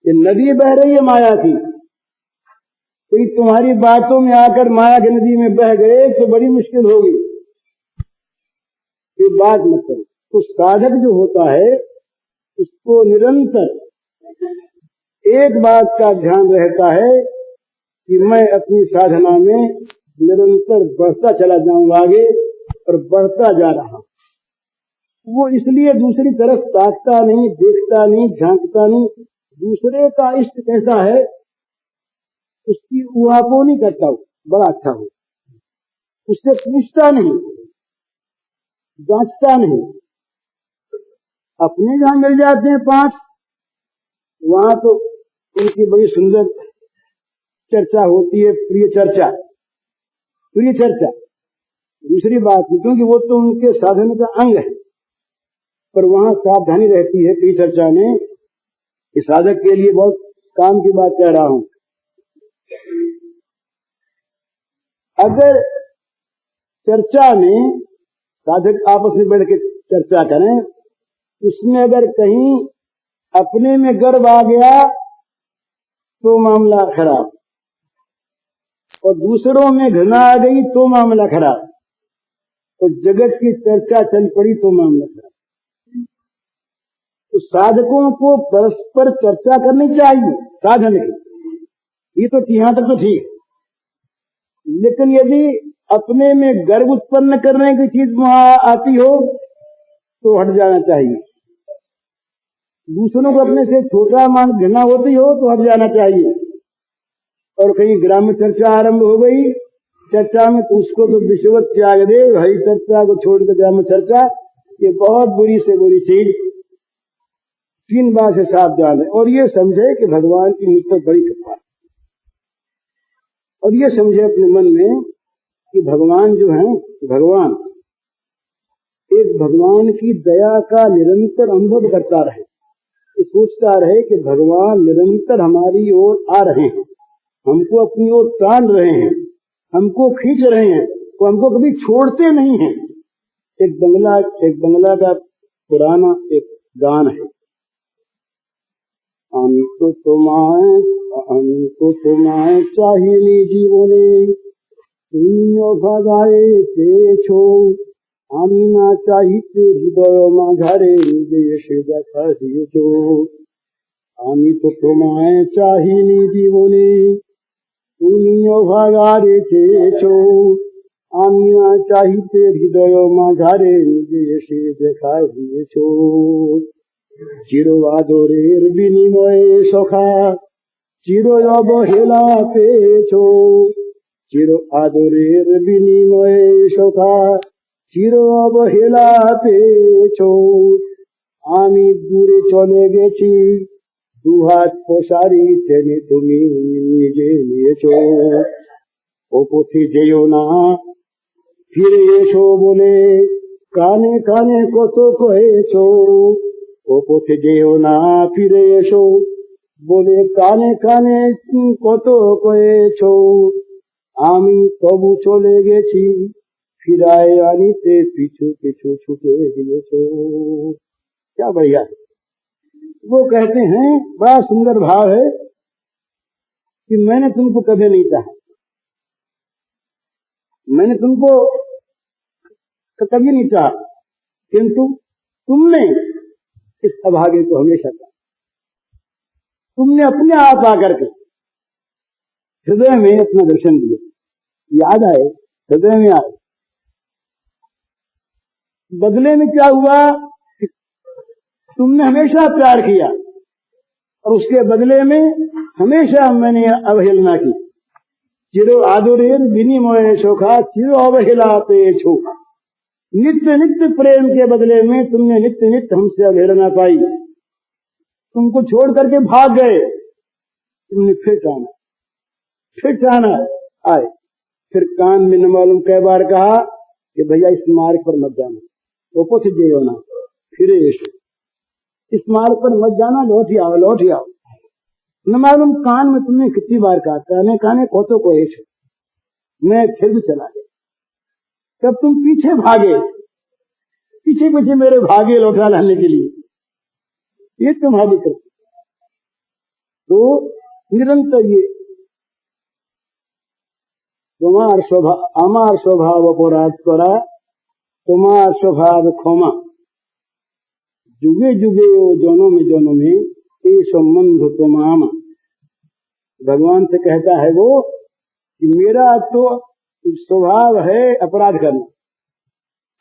ये नदी बह रही है माया की, तो तुम्हारी बातों में आकर माया की नदी में बह गए तो बड़ी मुश्किल होगी। ये बात मत करो। तो साधक जो होता है उसको निरंतर एक बात का ध्यान रहता है कि मैं अपनी साधना में निरंतर बढ़ता चला जाऊंगा आगे, और बढ़ता जा रहा हूं। वो इसलिए दूसरी तरफ ताकता नहीं, देखता नहीं, झांकता नहीं। दूसरे का इष्ट कैसा है उसकी उहापोह नहीं करता हो, बड़ा अच्छा हो, उससे पूछता नहीं, जांचता नहीं। अपने जहां मिल जाते हैं 5, वहां तो उनकी बड़ी सुंदर चर्चा होती है, प्रिय चर्चा। दूसरी बात नहीं, क्योंकि वो तो उनके साधन का अंग है, पर वहां सावधानी रहती है प्रिय चर्चा में कि साधक के लिए बहुत काम की बात कह रहा हूं। अगर चर्चा में साधक आपस में बैठ के चर्चा करें, उसमें अगर कहीं अपने में गर्व आ गया तो मामला खराब, और दूसरों में घृणा आ गई तो मामला खराब, और जगत की चर्चा चल पड़ी तो मामला खराब। तो साधकों को परस्पर चर्चा करनी चाहिए साधन की, ये तो यहां तक तो ठीक। लेकिन यदि अपने में गर्व उत्पन्न करने की चीज वहां आती हो तो हट जाना चाहिए। दूसरों को अपने से छोटा मान घृणा होती हो तो हट जाना चाहिए। और कहीं ग्राम्य चर्चा आरंभ हो गई चर्चा में, तो उसको तो विषवत त्याग दे, हरी चर्चा को छोड़कर ग्राम्य चर्चा, ये बहुत बुरी से बुरी चीज। 3 बार से सावधान है, और ये समझे कि भगवान की मुझ पर बड़ी कृपा है, और ये समझे अपने मन में कि भगवान जो है, भगवान एक भगवान की दया का निरंतर अनुभव करता रहे, सोचता रहे कि भगवान निरंतर हमारी ओर आ रहे हैं, हमको अपनी ओर तान रहे हैं, हमको खींच रहे हैं, तो हमको कभी छोड़ते नहीं हैं। एक बंगला का पुराना एक गान है, हम तो तुम्हारे चाहिए जीवने तुमियो भगाए छो, আমি না চাহিতে হৃদয় মাঝারে নিজে এসে দেখা দিয়েছো। আমি তো তোমায় চাহিনি জীবনে তুমিও ভাগারে চেয়েছো, আমি না চাহিতে হৃদয় মাঝারে নিজে এসে দেখা দিয়েছো। চির আদরের বিনিময়ে সখা চির অবহেলা পেয়েছো, চির আদরের বিনিময়ে সখা চির অবহেলা পেয়েছো। আমি দূরে চলে গেছি দুহাত প্রসারি টেনে তুমি নিজে নিয়েছো। ও পথে যেও না ফিরে এসো বলে কানে কানে কত কয়েছো। ও পথে যেও না ফিরে এসো বলে কানে কানে কত কয়েছো। আমি তবু চলে গেছি फिराए आनीते पीछू पीछू छूटे दिएछो। क्या बढ़िया है। वो कहते हैं, बड़ा सुंदर भाव है कि मैंने तुमको कभी नहीं चाहा, मैंने तुमको कभी नहीं चाहा, किंतु तुमने इस अभागे को हमेशा चाहा। तुमने अपने आप आकर के हृदय में अपना दर्शन दिया, याद आए, हृदय में आए। बदले में क्या हुआ कि तुमने हमेशा प्यार किया, और उसके बदले में हमेशा मैंने अवहेलना की। चिरो आदुरेर विनिमय शोखा चिरो अवहेला पेछो। नित्य नित्य प्रेम के बदले में तुमने नित्य नित्य हमसे अवहेलना पाई। तुमको छोड़ करके भाग गए, तुमने फिर जाना आए। फिर कान में न मालूम कई बार कहा कि भैया इस मार्ग पर मत जाना, वो पथ जेयो ना फिरे इस मार्ग पर मत जाना, लौट ही आओ। न मालूम कान में तुमने कितनी बार कहा, काने कोतो को ऐश, मैं फिर भी चला गया। तब तुम पीछे भागे, पीछे मेरे भागे लौटा लाने के लिए। ये तुम्हारी कृपा। तो निरंतर ये আমার স্বভাব অপরাধ করা, তোমার স্বভাव ক্ষমা, जुगे जुगे ओ जन्मे जन्मे ये संबंध तमाम। भगवान से कहता है वो कि मेरा तो स्वभाव है अपराध करना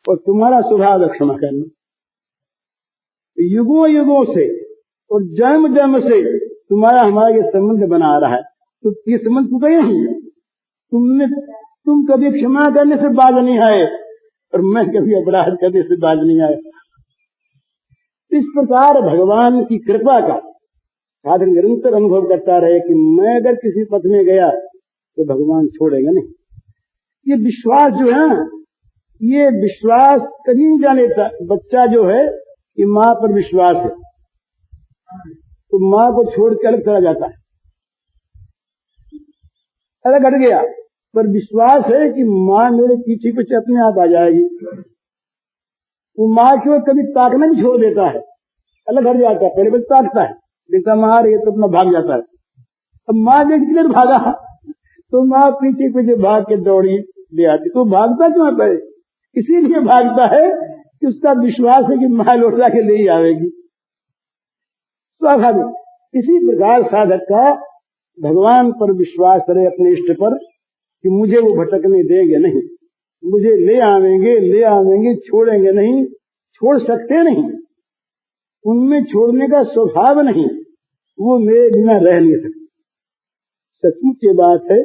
और तुम्हारा स्वभाव है क्षमा करना। युगों युगों से और जन्म जन्म से तुम्हारा हमारा ये संबंध बना रहा है, तो ये संबंध तो गया ही। तुम कभी क्षमा करने से बाज नहीं आए और मैं कभी अपराध करने से बाज नहीं आए। इस प्रकार भगवान की कृपा का साधक निरंतर अनुभव करता रहे कि मैं अगर किसी पथ में गया तो भगवान छोड़ेगा नहीं। ये विश्वास जो है, ये विश्वास कभी नहीं जाने देता। बच्चा जो है ये माँ पर विश्वास है तो माँ को छोड़ के अलग चला जाता है, अलग हट गया, पर विश्वास है कि माँ मेरे पीछे पीछे अपने आप आ जाएगी। वो माँ की ओर कभी ताकना भी छोड़ देता है, अलग हट जाता है। पहले बस ताकता है, देखता माँ ये तो अपना भाग जाता है। अब माँ देखती है भागा तो माँ पीछे पीछे भाग के दौड़ी ले आती। तो भागता क्यों है? इसीलिए भागता है कि उसका विश्वास है कि माँ लौटा के ले ही आवेगी, स्वाभाविक। इसी प्रकार साधक का भगवान पर विश्वास करे, अपने इष्ट पर, कि मुझे वो भटकने देंगे नहीं, मुझे ले आवेंगे, छोड़ेंगे नहीं, छोड़ सकते नहीं, उनमें छोड़ने का स्वभाव नहीं, वो मेरे बिना रह नहीं सकते। सचमुच ये बात है,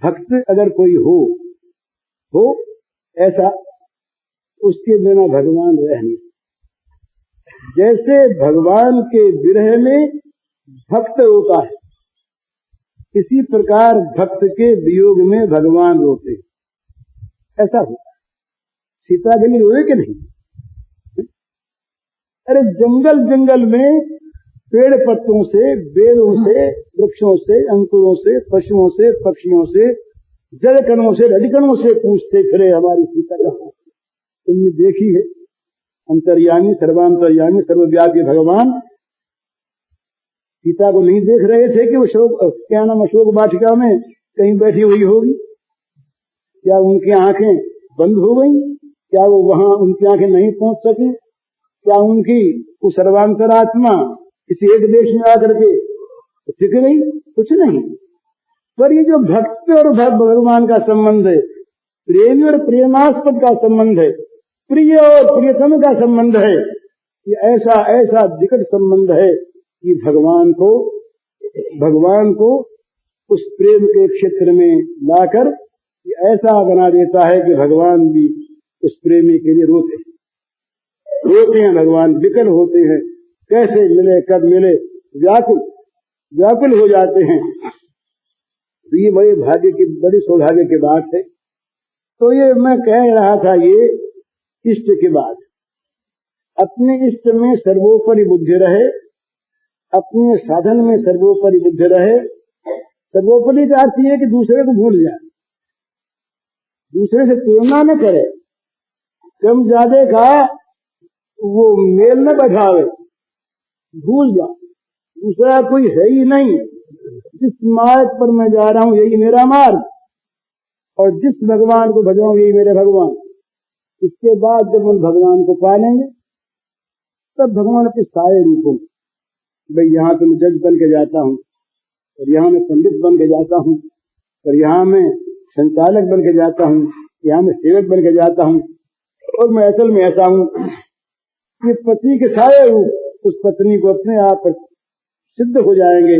भक्त अगर कोई हो ऐसा, उसके बिना भगवान रह नहीं। जैसे भगवान के विरह में भक्त रोता है, इसी प्रकार भक्त के वियोग में भगवान रोते, ऐसा होता है। सीता के लिए रोए कि नहीं? अरे जंगल जंगल में पेड़ पत्तों से, बेलों से, वृक्षों से, अंकुरों से, पशुओं से, पक्षियों से, जलकणों से, रजकणों से पूछते फिरे हमारी सीता कहाँ। तुमने देखी है अंतर्यामी, सर्वांतर्यामी, सर्वव्यापी भगवान सीता को नहीं देख रहे थे कि वो अशोक वाटिका में कहीं बैठी हुई होगी? क्या उनकी आंखें बंद हो गई? क्या वो वहां उनकी आंखें नहीं पहुंच सकी? क्या उनकी वो सर्वांतरात्मा किसी एक देश में आकर के टिक गई? कुछ नहीं। पर ये जो भक्त और भगवान का संबंध है, प्रेमी और प्रेमास्पद का संबंध है, प्रिय और प्रियतम का संबंध है, ये ऐसा ऐसा विकट संबंध है कि भगवान को उस प्रेम के क्षेत्र में लाकर ये ऐसा बना देता है कि भगवान भी उस प्रेमी के लिए रोते हैं। भगवान विकल होते हैं, कैसे मिले, कब मिले, व्याकुल हो जाते हैं। तो ये बड़ी सौभाग्य की बात है। तो ये मैं कह रहा था, ये इष्ट की बात, अपने इष्ट में सर्वोपरि बुद्धि रहे, अपने साधन में सर्वोपरि बुद्धि रहे। सर्वोपरि का अर्थ ये कि दूसरे को भूल जाए, दूसरे से तुलना न करे, कम ज्यादा का वो मेल न बैठावे, भूल जा, दूसरा कोई है ही नहीं। जिस मार्ग पर मैं जा रहा हूं यही मेरा मार्ग, और जिस भगवान को भज रहा हूं यही मेरे भगवान। इसके बाद जब उन भगवान को पालेंगे तब भगवान अपने सारे रूपों, भाई यहाँ तो मैं जज बन के जाता हूँ, और यहाँ मैं पंडित बन के जाता हूँ, और यहाँ मैं संचालक बन के जाता हूँ, यहाँ मैं सेवक बन के जाता हूँ, और मैं असल में ऐसा हूँ। ये पति के सारे रूप उस पत्नी को अपने आप सिद्ध हो जाएंगे,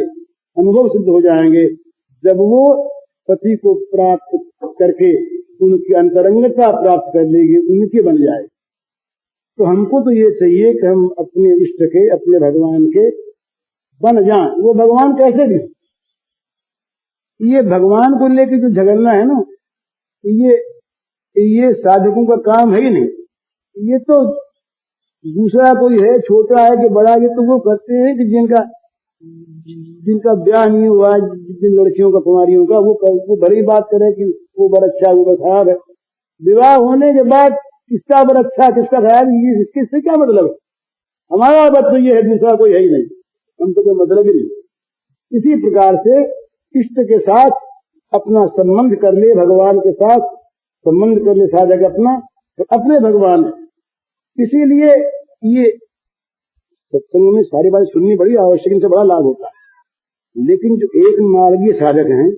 अनुभव सिद्ध हो जाएंगे, जब वो पति को प्राप्त करके उनकी अंतरंगता प्राप्त कर लेगी, उनके बन जाए। तो हमको तो ये चाहिए कि हम अपने इष्ट के, अपने भगवान के बन जाएं। वो भगवान कैसे भी, ये भगवान को लेकर जो झगड़ना है ना, ये साधकों का काम है ही नहीं। ये तो दूसरा कोई है, छोटा है कि बड़ा, ये तो वो करते हैं कि जिनका ब्याह नहीं हुआ, जिन लड़कियों का, कुमारियों का, वो बड़ी बात करे कि वो बड़ा अच्छा, वो बड़ा खराब है। विवाह होने के बाद किसका बड़ा अच्छा, किसका खराब, इससे क्या मतलब है? हमारा बात तो ये है, दूसरा कोई है ही नहीं, हमको कोई मतलब ही नहीं। इसी प्रकार से इष्ट के साथ अपना संबंध कर ले, भगवान के साथ संबंध कर ले साधक अपना, तो अपने भगवान। इसीलिए ये सत्संग में सारी बातें सुननी बड़ी आवश्यक, इनसे बड़ा लाभ होता है। लेकिन जो एक मार्गीय साधक हैं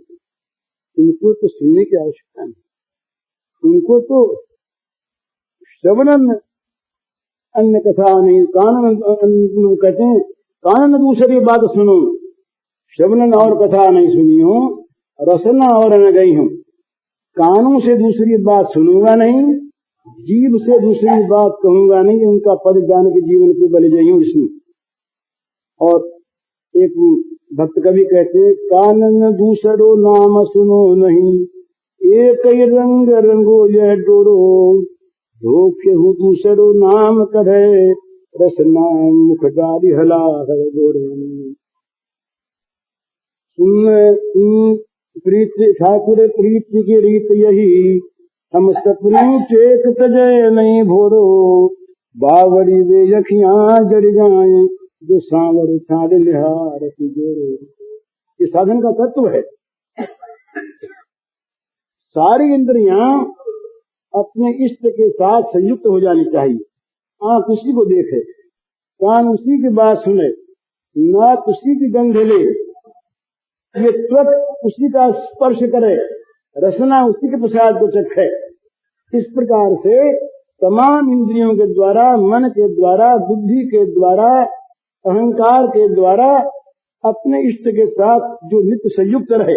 उनको तो सुनने की आवश्यकता नहीं, उनको तो श्रवणन अन्य कथा नहीं, कानन कहते हैं कानन दूसरी बात सुनो, श्रवणन और कथा नहीं सुनी हो, रसना और न गई हूं। कानों से दूसरी बात सुनूंगा नहीं, जीव से दूसरी बात कहूंगा नहीं, उनका पद ज्ञान के जीवन को बल जाइयो इसमें। और एक भक्त कवि कहते कानन दूसरो नाम सुनो नहीं, एक ही रंग रंगो यह डोरो, धोखे हूँ दूसरो नाम करे, रसना मुख डाली हला हर गोरे। प्रीति ठाकुर प्रीति की रीत यही, हम सपने टेक तजय नहीं भोरो, बावड़ी वे यखियां जड़ जाए, जो सांवर छाड़ लिहार की जोड़ो। ये साधन का तत्व है। सारी इंद्रियां अपने इष्ट के साथ संयुक्त हो जानी चाहिए। आंख उसी को देखे, कान उसी की बात सुने, नाक उसी की गंध ले, ये त्वक उसी का स्पर्श करे, रसना उसी के प्रसाद को चखे। इस प्रकार से तमाम इंद्रियों के द्वारा, मन के द्वारा, बुद्धि के द्वारा, अहंकार के द्वारा अपने इष्ट के साथ जो नित्य संयुक्त रहे,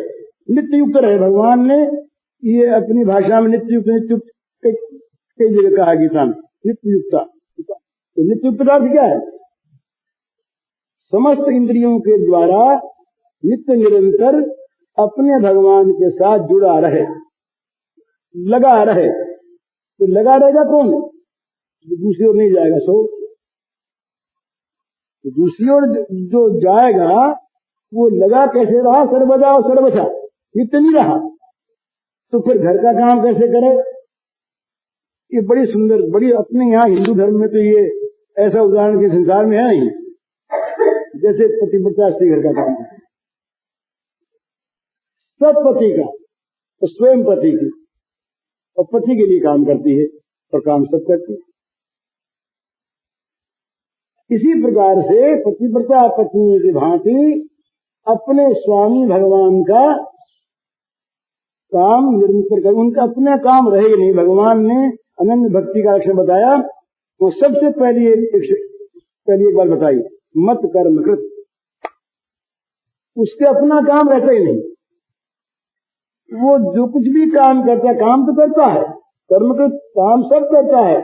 नित्य युक्त रहे। भगवान ने ये अपनी भाषा में नित्य युक्त कई जगह कहा गीता में, नित्य युक्ता। तो नित्य युक्त का अर्थ क्या है? समस्त इंद्रियों के द्वारा नित्य निरंतर अपने भगवान के साथ जुड़ा रहे, लगा रहे। तो लगा रहेगा कौन? दूसरी ओर नहीं जाएगा। तो दूसरी ओर जो जाएगा वो लगा कैसे रहा? सर्वदा और सर्वथा, नित्य नहीं रहा। तो फिर घर का काम कैसे करे? ये बड़ी सुंदर, बड़ी अपने यहाँ हिंदू धर्म में तो ये ऐसा उदाहरण के संसार में है नहीं। जैसे पतिव्रता स्त्री घर का काम करती, सब पति का, तो स्वयं पति की, और पति के लिए काम करती है, और काम सब करती है। इसी प्रकार से पतिव्रता पत्नी की भांति अपने स्वामी भगवान का काम निरंतर कर, उनका अपना काम रहेगा नहीं। भगवान ने अनन्य भक्ति का लक्षण बताया, वो सबसे पहली एक बार बताई, मत कर्म कृत। उसके अपना काम रहता ही नहीं, वो जो कुछ भी काम करता है, काम तो करता है, कर्म कृत, काम सब करता है,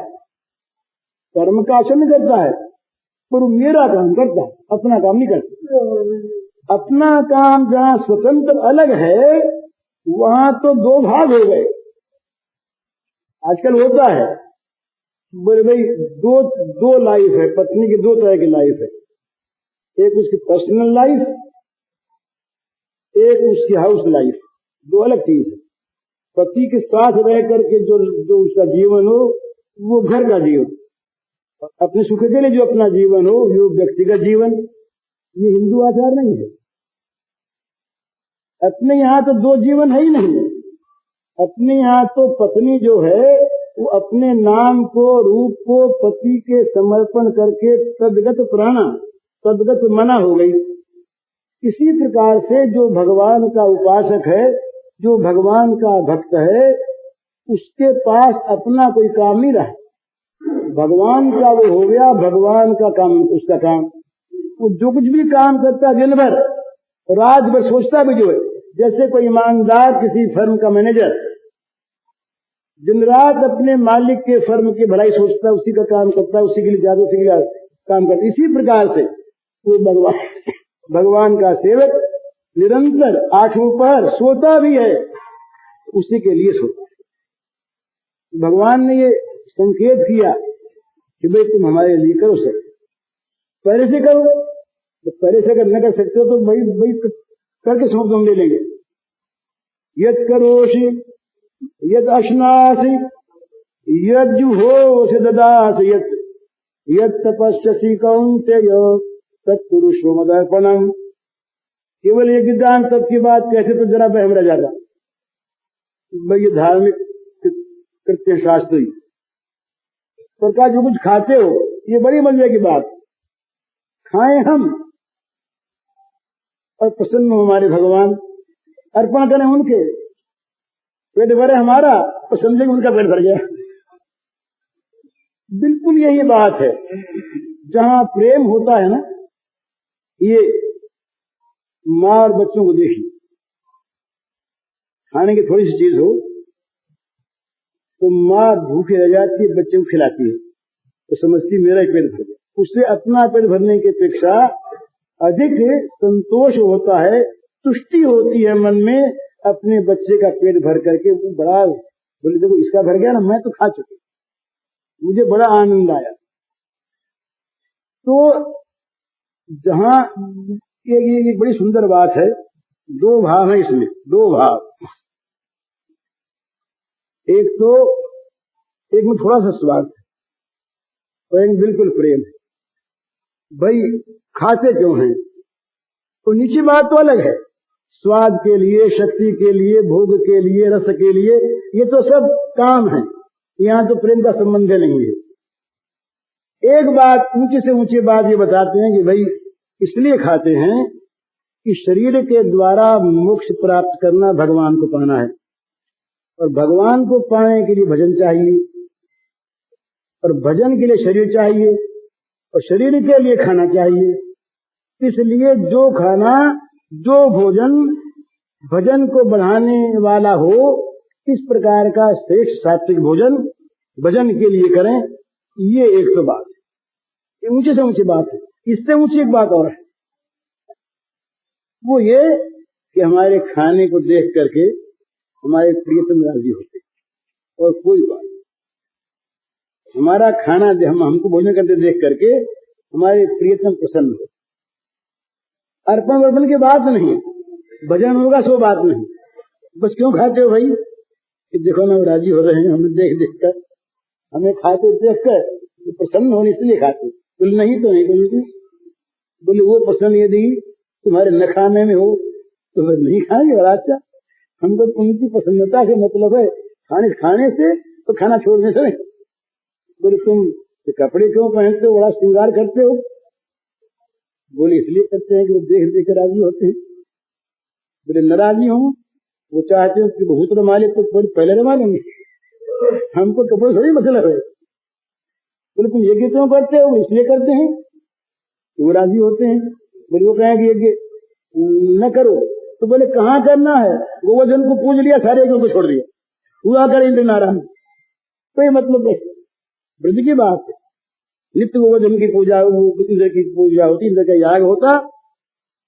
कर्म का आचरण करता है, पर मेरा काम करता है, अपना काम नहीं करता। अपना काम जहाँ स्वतंत्र अलग है, वहां तो दो भाग हो गए। आजकल होता है, बोले भाई दो लाइफ है, पत्नी की दो तरह की लाइफ है, एक उसकी पर्सनल लाइफ, एक उसकी हाउस लाइफ, दो अलग चीज है। पति के साथ रह करके जो उसका जीवन हो वो घर का जीवन, अपने सुख के लिए जो अपना जीवन हो वो व्यक्तिगत जीवन। ये हिंदू आचार नहीं है। अपने यहाँ तो दो जीवन है ही नहीं। अपने यहाँ तो पत्नी जो है वो अपने नाम को, रूप को पति के समर्पण करके तदगत प्राणा, तदगत मना हो गई। इसी प्रकार से जो भगवान का उपासक है, जो भगवान का भक्त है, उसके पास अपना कोई काम नहीं रहा। भगवान का वो हो गया, भगवान का काम उसका काम। वो जो कुछ भी काम करता दिन भर, रात भर सोचता भी जो है। जैसे कोई ईमानदार किसी फर्म का मैनेजर दिन रात अपने मालिक के फर्म की भलाई सोचता, उसी का काम करता, उसी के लिए ज्यादा, उसी के लिए काम करता। इसी प्रकार से वो भगवान का सेवक निरंतर आठों पहर सोता भी है, उसी के लिए सोता है। भगवान ने ये संकेत किया कि भाई तुम हमारे लिए करो सब, पहले से करो। तो पहले से अगर न कर सकते हो तो भाई करके सौंप हम ले लेंगे। यद करोषि यद अश्नासि यद जुहोषि ददासि यद तपस्यसि कौन्तेय तत्कुरुष्व मदर्पणम्। केवल यज्ञ दान तब की बात कहते तो जरा बहम रह जाता, भाई ये धार्मिक कृत्य शास्त्री प्रकार जो कुछ खाते हो ये बड़ी मजे की बात, खाएं हम और प्रसन्न हो हमारे भगवान, अर्पण करें उनके, पेट भरे हमारा और समझे कि उनका पेट भर गया। बिल्कुल यही बात है। जहां प्रेम होता है ना, ये माँ और बच्चों को देखिए, खाने की थोड़ी सी चीज हो तो माँ भूखे रह जाती है, बच्चे को खिलाती है तो समझती मेरा ही पेट भर गया। उससे अपना पेट भरने की अपेक्षा अधिक संतोष होता है, तुष्टि होती है मन में अपने बच्चे का पेट भर करके। वो बड़ा बोले देखो इसका भर गया ना, मैं तो खा चुकी, मुझे बड़ा आनंद आया। तो जहां ये बड़ी सुंदर बात है, दो भाव है इसमें, दो भाव। एक तो एक में थोड़ा सा स्वार्थ है और एक बिल्कुल प्रेम है। भाई खाते क्यों हैं तो नीचे बात तो अलग है, स्वाद के लिए, शक्ति के लिए, भोग के लिए, रस के लिए, ये तो सब काम है, यहाँ तो प्रेम का संबंध नहीं है। एक बात ऊंचे से ऊंची बात ये बताते हैं कि भाई इसलिए खाते हैं कि शरीर के द्वारा मोक्ष प्राप्त करना, भगवान को पाना है, और भगवान को पाने के लिए भजन चाहिए, और भजन के लिए शरीर चाहिए, और शरीर के लिए खाना चाहिए। इसलिए जो खाना, जो भोजन भजन को बढ़ाने वाला हो, इस प्रकार का श्रेष्ठ सात्विक भोजन भजन के लिए करें। ये एक तो बात है, ये ऊंचे से ऊंची बात है। इससे ऊंची एक बात और है, वो ये कि हमारे खाने को देख करके हमारे प्रियतम राजी होते, और कोई बात नहीं, हमारा खाना हमको भोजन करते देख करके हमारे प्रियतम प्रसन्न हो। अर्पण वर्पण की बात नहीं, भजन होगा सो बात नहीं, बस क्यों खाते हो भाई कि देखो ना राजी हो रहे हैं हमें देख देख कर, हमें खाते देख कर प्रसन्न होने इसलिए खाते। बोले नहीं तो नहीं, बोले वो प्रसन्न यदि तुम्हारे न खाने में हो तो फिर नहीं खाएंगे। और अच्छा, हमको उनकी प्रसन्नता से मतलब है, खाने से तो खाना छोड़ने से नहीं। बोले तुम कपड़े क्यों पहनते हो, बड़ा श्रृंगार करते हो? बोले इसलिए करते हैं कि वो देख देख कर राजी होते हैं। बोले नाराजी हो, वो चाहते हैं कि बहुत रमा ले तो पहले रमा लेंगे, हमको कपड़े थोड़ी मतलब है। बोले तुम यज्ञ क्यों करते हो? इसलिए करते हैं, वो राजी होते हैं। बोले वो कहें कि यज्ञ न करो, तो बोले कहाँ करना है? गोवर्धन को पूज लिया, सारे यज्ञों को छोड़ दिया, हुआ कर इंद्र नारायण, कोई मतलब नहीं। ब्रज की बात है, नित्य गोवर्धन की पूजा, इंद्र की पूजा होती, इंद्र का याग होता।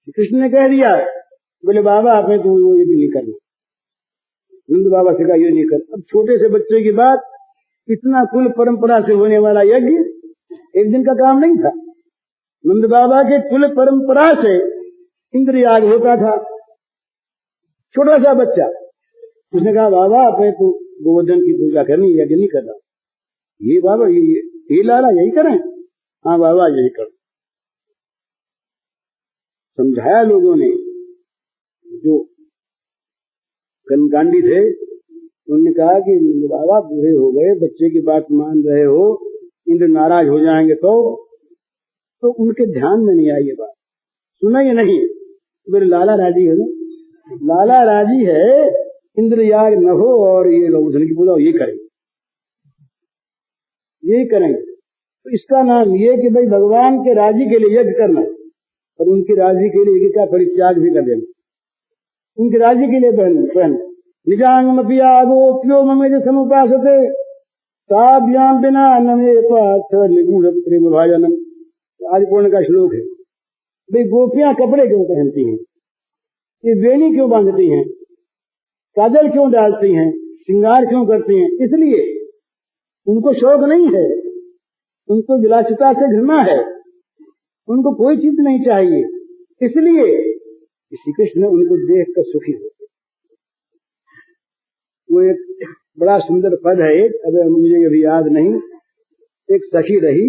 कृष्ण ने कह दिया, बोले बाबा आपने तो ये भी नहीं करना, नंद बाबा से कहा ये नहीं कर। अब छोटे से बच्चे की बात, इतना कुल परंपरा से होने वाला यज्ञ एक दिन का काम नहीं था। नंद बाबा के कुल परंपरा से इंद्र याग होता था। छोटा सा बच्चा, उसने कहा बाबा आपने तो गोवर्धन की पूजा करनी, यज्ञ नहीं करना। ये बाबा ये लाला यही करें? हाँ बाबा यही कर। समझाया लोगों ने, जो कनकांडी थे उन्होंने कहा कि बाबा बूढ़े हो गए, बच्चे की बात मान रहे हो, इंद्र नाराज हो जाएंगे तो उनके ध्यान में नहीं आई ये बात, सुना ही नहीं। मेरे लाला राजी है ना, लाला राजी है, इंद्र याग न हो और ये गोवर्धन की पूजा ये करेंगे, यही करेंगे। तो इसका नाम ये कि भाई भगवान के राजी के लिए यज्ञ करना, और उनकी राजी के लिए यज्ञ का परित्याग भी कर देना, उनकी राजी के लिए पहन निजांगमपि आगोप्यो ममेज समुपासते ताभ्याम बिना नमे पार्थ निगूढ़ प्रेम भाजनम। आज पूर्ण का श्लोक है। भाई गोपियां कपड़े क्यों पहनती हैं, ये बेनी क्यों बांधती हैं, काजल क्यों डालती हैं, श्रृंगार क्यों करती हैं? इसलिए उनको शौक नहीं है, उनको विलासिता से घृणा है, उनको कोई चीज नहीं चाहिए। इसलिए श्री कृष्ण उनको देख कर सुखी होते। वो एक बड़ा सुंदर पद है, एक अब मुझे अभी याद नहीं, एक सखी रही,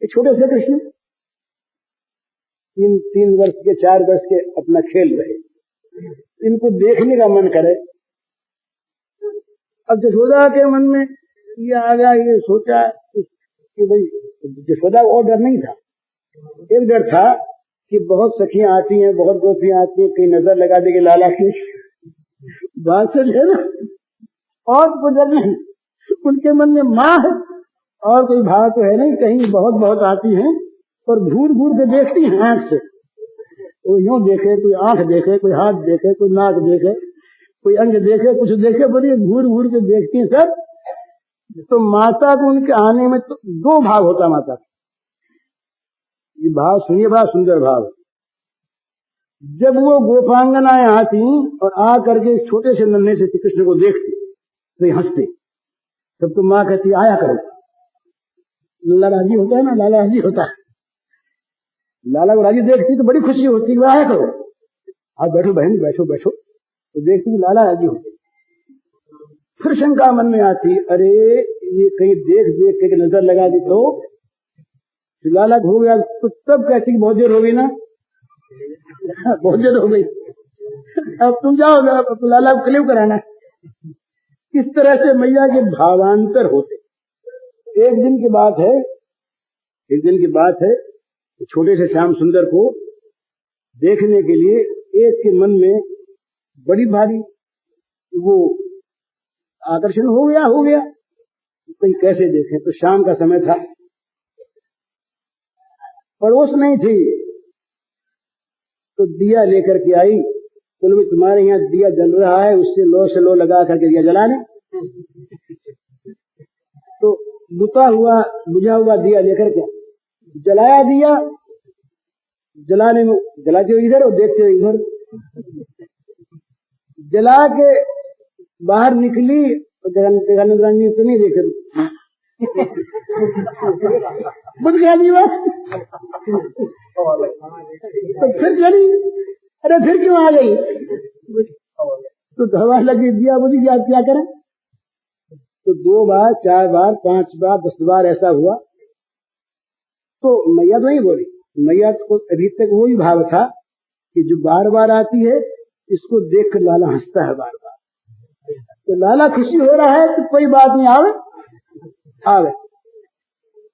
एक छोटे से कृष्ण, 3 वर्ष के 4 वर्ष के अपना खेल रहे, इनको देखने का मन करे। अब यशोदा के मन में ये आ गया, ये सोचा कि भाई यशोदा को और डर नहीं था, एक डर था कि बहुत सखियां आती हैं, बहुत गोपियां आती हैं, कहीं नजर लगा देगी लाला की बात से है ना, और कोई डर नहीं। उनके मन में माँ है और कोई भाव तो है नहीं, कहीं बहुत बहुत आती हैं और घूर घूर के देखती हैं आंख से, कोई यूं देखे, कोई आंख देखे, कोई हाथ देखे, कोई नाक देखे, कोई अंग देखे, कुछ देखे, बोलिए घूर घूर के देखती हैं सब। तो माता को उनके आने में तो 2 भाव होता माता का। ये भाव सुनिए, बड़ा सुंदर भाव। जब वो गोपांगनाएं आती और आ करके इस छोटे से नन्हे से श्री कृष्ण को देखती तो हंसते, तब तो माँ कहती आया करो। लाला राजी होता है ना, लाला राजी होता है, लाला को राजी देखती तो बड़ी खुशी होती है, आया करो, आप बैठो बहन, बैठो बैठो, तो देखती कि लाला राजी होते। फिर शंका मन में आती, अरे ये कहीं देख देख के नजर लगा दी तो लाला हो गया, तो तब कहती कि बहुत देर हो गई ना, बहुत देर हो गई, अब तुम जाओगे, अब लाला को क्लियर कराना। इस तरह से मैया के भावांतर होते। एक दिन की बात है, छोटे से श्याम सुंदर को देखने के लिए एक के मन में बड़ी भारी वो आकर्षण हो गया, कहीं कैसे देखें। तो शाम का समय था, पड़ोस नहीं थी, तो दिया लेकर के आई। बोले तुम्हारे यहाँ दिया जल रहा है, उससे लो से लो लगा करके दिया जलाने। तो बुझा हुआ दिया लेकर के जलाया दिया, जलाने में जलाते हो इधर और देखते हो इधर, जला के बाहर निकली तो जगन्नाथ रानी तो नहीं देख बुझ गया दीवा। तो फिर चली, अरे फिर क्यों आ गई, तो हवा लगी, दिया बुझ गया, क्या करें। तो 2 बार 4 बार 5 बार 10 बार ऐसा हुआ, तो मैया तो नहीं बोली। मैया को अभी तक वही भाव था कि जो बार बार आती है इसको देख कर लाला हंसता है बार बार, तो लाला खुशी हो रहा है तो कोई बात नहीं, आवे।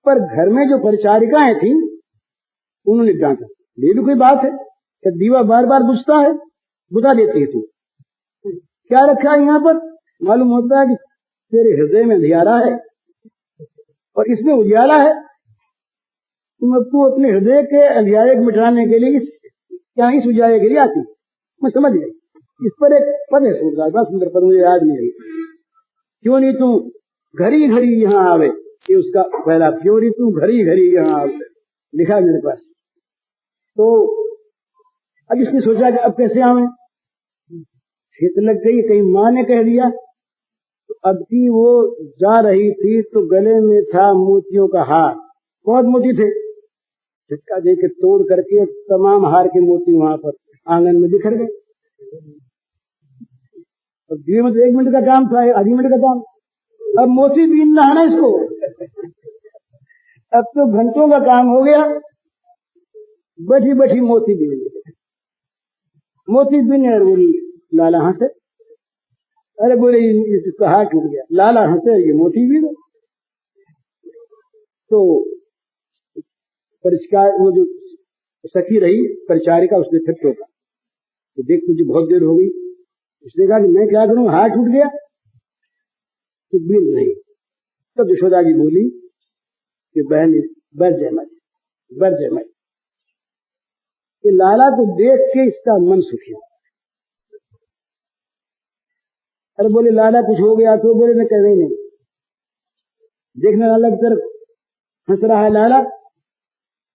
पर घर में जो परिचारिकाएं थी उन्होंने डांटा, ये भी कोई बात है कि दीवा बार बार बुझता है, बुझा देती है, तू क्या रखा है यहाँ पर, मालूम होता है कि तेरे हृदय में अंधियारा है और इसमें उजियारा है, तुम अब तू अपने हृदय के अंधियारे को मिटाने के लिए इस उजियारे के लिए आती। मैं समझ गई। इस पर एक पद है सूरदास, बड़ा सुंदर पद, मुझे याद नहीं है, क्यों नहीं तू घड़ी घड़ी यहाँ आवे, ये उसका पहला, क्यों नहीं तू घड़ी घड़ी यहाँ आवे, लिखा मेरे पास। तो अब इसने सोचा कि अब कैसे आवे, खेत लग गई, कहीं माँ ने कह दिया। तो अब की वो जा रही थी तो गले में था मोतियों का हार, बहुत मोती थे, झटका दे के तोड़ करके तमाम हार के मोती वहां पर आंगन में बिखर गए। और दिए में तो 1 मिनट का काम था, आधी मिनट का काम, अब मोती बीनना है ना इसको, अब तो घंटों का काम हो गया, बैठी बैठी मोती बीने और बोली लाला हंसे, अरे बोले इसका हाथ टूट गया, लाला हंसे, ये मोती भी दो। तो परिचार वो जो सखी रही परिचारिका, उसने फिर टोका, तो देख तुझे बहुत देर हो गई। उसने कहा कि मैं क्या करूं, हाथ टूट गया, तो बीन नहीं। तब यशोदा जी बोली कि बहन बर जय मत, कि लाला को देख के इसका मन सुखी। अरे बोले लाला कुछ हो गया तो, बोले मैं कह नहीं, देखने लाला की तरफ हंस रहा है लाला,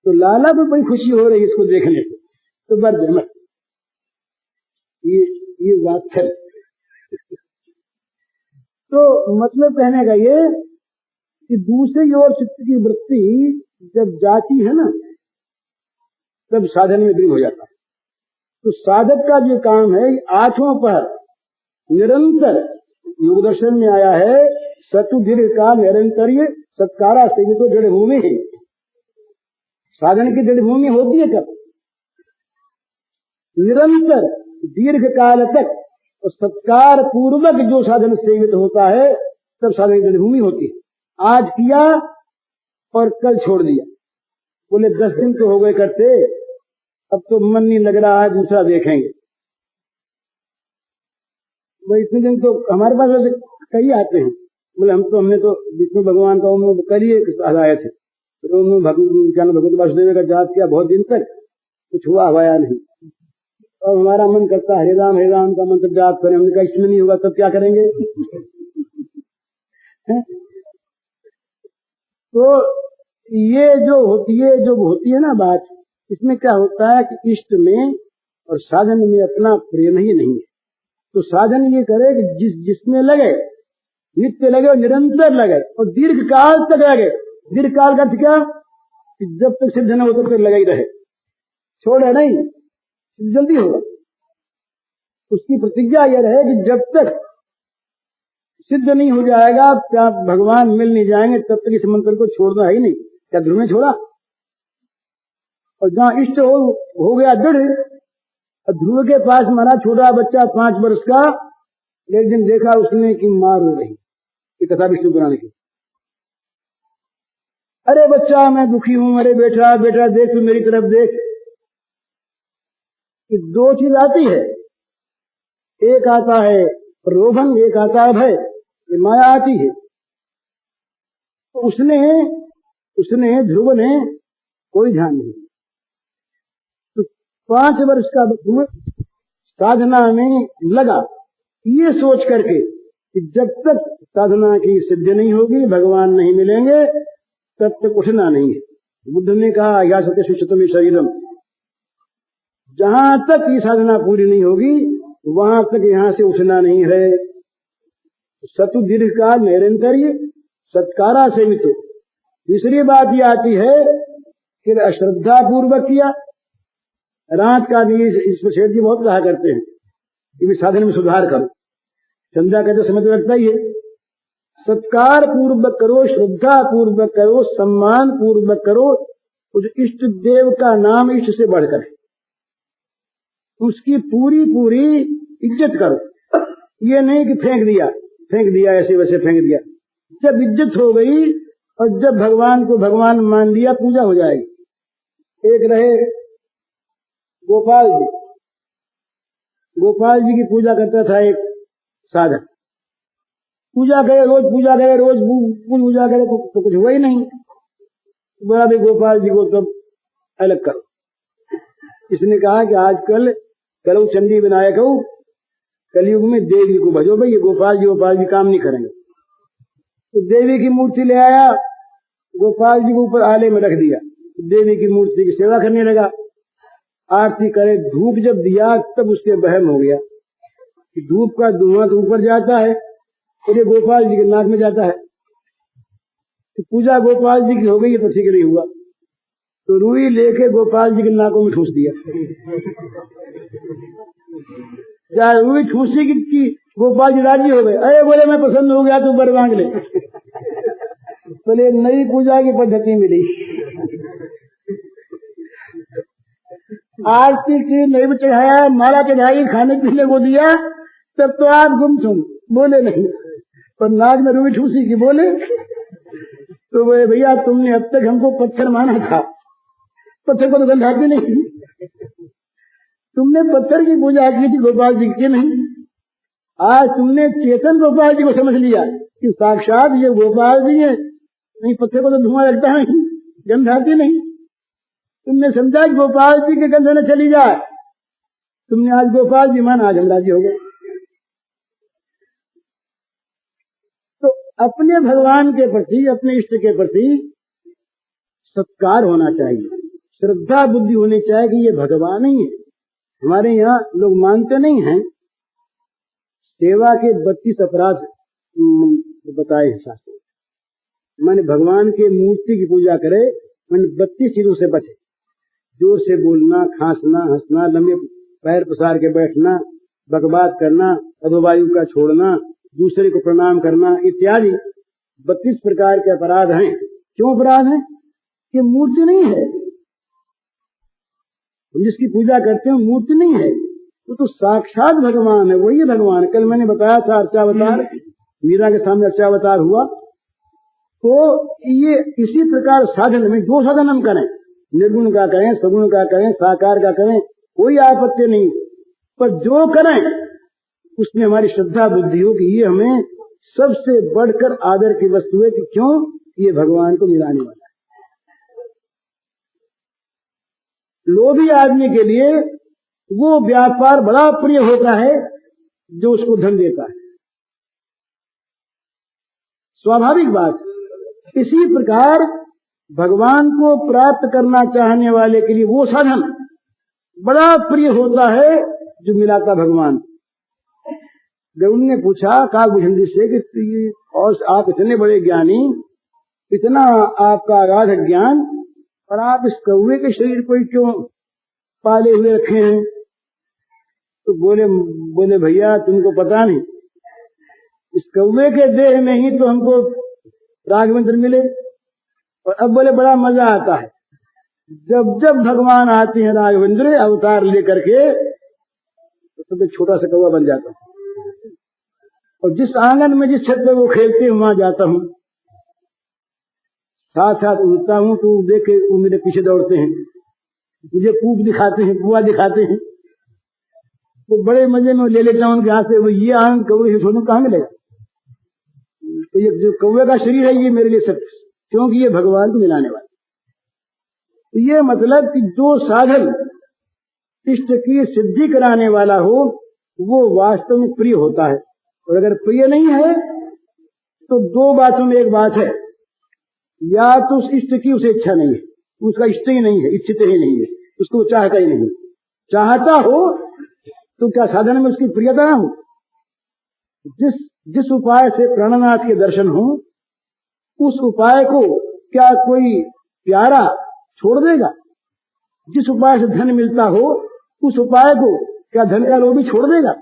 तो लाला को बड़ी खुशी हो रही इसको देखने से, तो बर जय मत, ये बात है। तो मतलब कहने का ये कि दूसरी ओर चित्त की वृत्ति जब जाती है ना, तब साधन में दृढ़ हो जाता है। तो साधक का जो काम है, 8वां पर निरंतर योग दर्शन में आया है, सतु दीर्घ का निरंतर्य सत्कारा से तो दृढ़ भूमि है। साधन की दृढ़ भूमि होती है कब, निरंतर दीर्घ काल तक और सत्कार पूर्वक जो साधन सेवित होता है तब साधन की भूमि होती है। आज किया और कल छोड़ दिया, बोले 10 दिन तो हो गए करते, अब तो मन नहीं लग रहा है, दूसरा देखेंगे। भाई इतने दिन तो हमारे पास वैसे कई आते हैं, बोले हमने तो विष्णु भगवान का उन्होंने करिए आए थे, तो उन्होंने भगवत वासुदेव का जाप किया बहुत दिन तक, कुछ हुआ नहीं। और हमारा मन करता है हरे राम का मंत्र जाप करें, हमने कहा इसमें नहीं होगा तब क्या करेंगे? तो ये जो होती है ना बात, इसमें क्या होता है कि इष्ट में और साधन में अपना प्रेम ही नहीं है। तो साधन ये करे कि जिसमें लगे, नित्य लगे और निरंतर लगे और दीर्घ काल तक लगे। दीर्घ काल का अर्थ क्या? कि जब तक सिद्ध न हो तब तक लगा ही रहे, छोड़े नहीं, जल्दी होगा। उसकी प्रतिज्ञा यह रहे कि जब तक सिद्ध नहीं हो जाएगा, क्या भगवान मिल नहीं जाएंगे, तब तक इस मंत्र को छोड़ना ही नहीं। क्या ध्रुव ने छोड़ा? और जहां इष्ट हो गया दृढ़, ध्रुव के पास मारा छोटा बच्चा 5 वर्ष का, एक दिन देखा उसने कि मार हो रही, ये कथा विष्णु पुराण की। अरे बच्चा मैं दुखी हूं, अरे बेटा देख तू मेरी तरफ देख। कि 2 चीज आती है, एक आता है प्रलोभन, एक आता है भय, ये माया आती है। तो उसने ध्रुव ने कोई ध्यान नहीं। तो 5 वर्ष का ध्रुव साधना में लगा, ये सोच करके कि जब तक साधना की सिद्धि नहीं होगी, भगवान नहीं मिलेंगे, तब तक उठना नहीं है। बुद्ध ने कहा या सत्य सुषतम शरीरम, जहां तक ये साधना पूरी नहीं होगी वहां तक यहां से उठना नहीं है। सतु दीर्घ काल निरंतर्य सत्कारा सेवित। तीसरी बात ये आती है कि अश्रद्धा पूर्वक किया। रात का भी इस पर सेठ जी बहुत कहा करते हैं कि साधन में सुधार करो, संध्या का तो समय तो लगता ही है। सत्कार पूर्वक करो, श्रद्धा पूर्वक करो, सम्मान पूर्वक करो, उस इष्ट देव का नाम इष्ट से बढ़कर है, उसकी पूरी इज्जत करो। ये नहीं कि फेंक दिया ऐसे वैसे फेंक दिया। जब इज्जत हो गई और जब भगवान को भगवान मान लिया, पूजा हो जाएगी। एक रहे गोपाल जी की पूजा करता था एक साधक। पूजा करे रोज पूजा करे तो कुछ हुआ ही नहीं। बोला भी गोपाल जी को तब अलग करो। इसने कहा कि आजकल करो चंडी विनायक हो, कलयुग में देवी को भजो। भाई ये गोपाल जी काम नहीं करेंगे। तो देवी की मूर्ति ले आया, गोपाल जी को ऊपर आले में रख दिया, देवी की मूर्ति की सेवा करने लगा। आरती करे, धूप जब दिया तब उसके वहम हो गया कि धूप का धुआं तो ऊपर जाता है और ये गोपाल जी के नाक में जाता है। तो पूजा गोपाल जी की हो गई, तो ठीक नहीं हुआ। तो रुई लेके गोपाल जी के नाकों में ठूस दिया। क्या रुई ठूसी की गोपाल जी राजी हो गए? अरे बोले मैं पसंद हो गया, तू बर मांग ले। बोले नई पूजा की पद्धति मिली। आरती की नहीं चढ़ाया, माला चढ़ाई, खाने पीने को दिया, तब तो आप गुमसुम बोले नहीं, पर नाक में रुई ठूसी की बोले। तो बोले भैया तुमने अब तक हमको पत्थर माना था, पत्थर को तो गंध आती नहीं। तुमने पत्थर की पूजा की थी, गोपाल जी की नहीं। आज तुमने चेतन गोपाल जी को समझ लिया कि साक्षात ये गोपाल जी है। नहीं, पत्थर को तो धुआं लगता नहीं, गंध आती नहीं। तुमने समझा कि गोपाल जी के गंध न चली जाए, तुमने आज गोपाल जी माना, आज हम राजी हो गए। तो अपने भगवान के प्रति, अपने इष्ट के प्रति सत्कार होना चाहिए, श्रद्धा बुद्धि होनी चाहिए कि ये भगवान ही है। हमारे यहाँ लोग मानते नहीं हैं। सेवा के 32 अपराध बताए हैं शास्त्र में। मैंने भगवान के मूर्ति की पूजा करे, मैंने 32 चीजों से बचे। जोर से बोलना, खांसना, हंसना, लंबे पैर पसार के बैठना, बकवास करना, अधोवायु का छोड़ना, दूसरे को प्रणाम करना इत्यादि 32 प्रकार के अपराध हैं। क्यों अपराध हैं? कि मूर्ति नहीं है, हम जिसकी पूजा करते हैं मूर्ति नहीं है, वो तो साक्षात भगवान है, वही भगवान। कल मैंने बताया था अर्चावतार, मीरा के सामने अर्चावतार हुआ। तो ये इसी प्रकार साधन में जो साधन हम करें, निर्गुण का करें, सगुण का करें, साकार का करें, कोई आपत्ति नहीं, पर जो करें उसमें हमारी श्रद्धा बुद्धि हो कि ये हमें सबसे बढ़कर आदर की वस्तु है। कि क्यों? ये भगवान को मिलाने वाला है। लोभी आदमी के लिए वो व्यापार बड़ा प्रिय होता है जो उसको धन देता है, स्वाभाविक बात। इसी प्रकार भगवान को प्राप्त करना चाहने वाले के लिए वो साधन बड़ा प्रिय होता है जो मिलाता भगवान। गरुड़ ने पूछा काकभूषण जी से कि और आप इतने बड़े ज्ञानी, इतना आपका अगाध ज्ञान, और आप इस कौवे के शरीर को क्यों पाले हुए रखे हैं? तो बोले भैया तुमको पता नहीं, इस कौवे के देह में ही तो हमको राघवेंद्र मिले। और अब बोले बड़ा मजा आता है जब जब भगवान आते हैं राघवेंद्र अवतार लेकर के, तो छोटा सा कौवा बन जाता हूँ, और जिस आंगन में जिस छत पे वो खेलते हैं वहां जाता हूँ, साथ साथ उड़ता हूँ, तो देख के वो मेरे पीछे दौड़ते हैं, मुझे पूप दिखाते हैं, बुआ दिखाते हैं, तो बड़े मजे में ले लेता हूँ उनके हाथ से। वो ये आंग कौवे से छोड़ने कहाँ मिलेगा? तो ये जो कौवे का शरीर है ये मेरे लिए सब, क्योंकि ये भगवान को मिलाने वाला। तो ये मतलब कि जो साधन इष्ट की सिद्धि कराने वाला हो वो वास्तव में प्रिय होता है, और अगर प्रिय नहीं है तो दो बातों में एक बात है, या तो उस इष्ट की उसे इच्छा नहीं है, उसका इष्ट ही नहीं है, इच्छित ही नहीं है, उसको चाहता ही नहीं। चाहता हो तो क्या साधन में उसकी प्रियता ना हो? जिस उपाय से प्राणनाथ के दर्शन हो उस उपाय को क्या कोई प्यारा छोड़ देगा? जिस उपाय से धन मिलता हो उस उपाय को क्या धन का लोभी छोड़ देगा?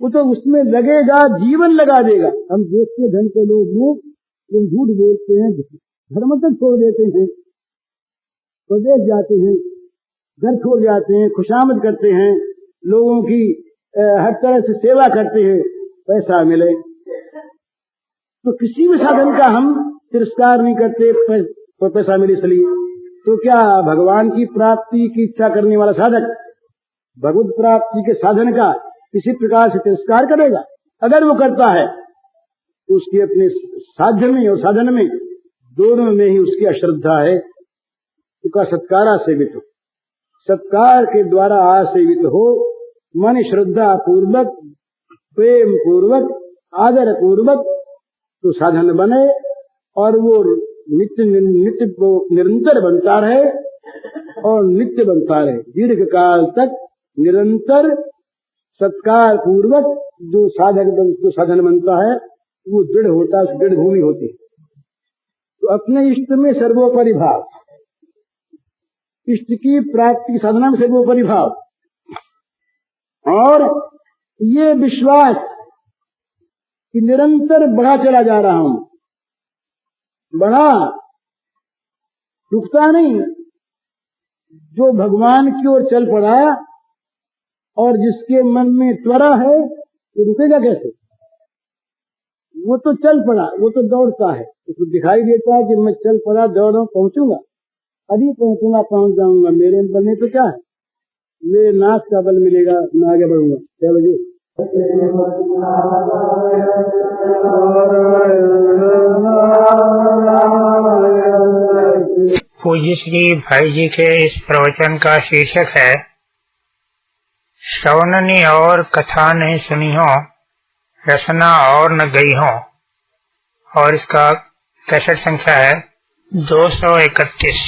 वो तो उसमें लगेगा, जीवन लगा देगा। हम देखते धन के लोग लोग झूठ बोलते हैं, धर्म तक छोड़ देते हैं, प्रदेश जाते हैं, घर छोड़ जाते हैं, खुशामद करते हैं, लोगों की हर तरह से सेवा करते हैं, पैसा मिले। तो किसी भी साधन का हम तिरस्कार नहीं करते, पैसा मिले इसलिए। तो क्या भगवान की प्राप्ति की इच्छा करने वाला साधक भगवत प्राप्ति के साधन का किसी प्रकार से तिरस्कार करेगा? अगर वो करता है तो उसकी अपने साध्य में और साधन में दोनों में ही उसकी अश्रद्धा है। उसका सत्कारा सेवित हो, सत्कार के द्वारा आसेवित हो, मन श्रद्धा पूर्वक, प्रेम पूर्वक, आदर पूर्वक तो साधन बने, और वो नित्य निरंतर बनता रहे और नित्य बनता रहे, दीर्घ काल तक निरंतर सत्कार पूर्वक जो साधन बनता है वो दृढ़ होता है, दृढ़ भूमि होती है। तो अपने इष्ट में सर्वोपरि भाव, इष्ट की प्राप्ति साधना में सर्वोपरि भाव, और ये विश्वास कि निरंतर बढ़ा चला जा रहा हूं, बढ़ा रुकता नहीं। जो भगवान की ओर चल पड़ा और जिसके मन में त्वरा है वो रुकेगा कैसे? वो तो चल पड़ा, वो तो दौड़ता है, उसको दिखाई देता है कि मैं चल पड़ा, दौड़ रहा हूं, पहुंचूंगा, अभी पहुंचूंगा, पहुंच जाऊंगा, मेरे बल में तो क्या है, मेरे नाश का बल मिलेगा, मैं आगे बढ़ूंगा। क्या बजे पूज्य श्री भाई जी के इस प्रवचन का शीर्षक है श्रवणनी और कथा नहीं सुनी हो, रसना और न गई हो, और इसका कैसेट संख्या है 231।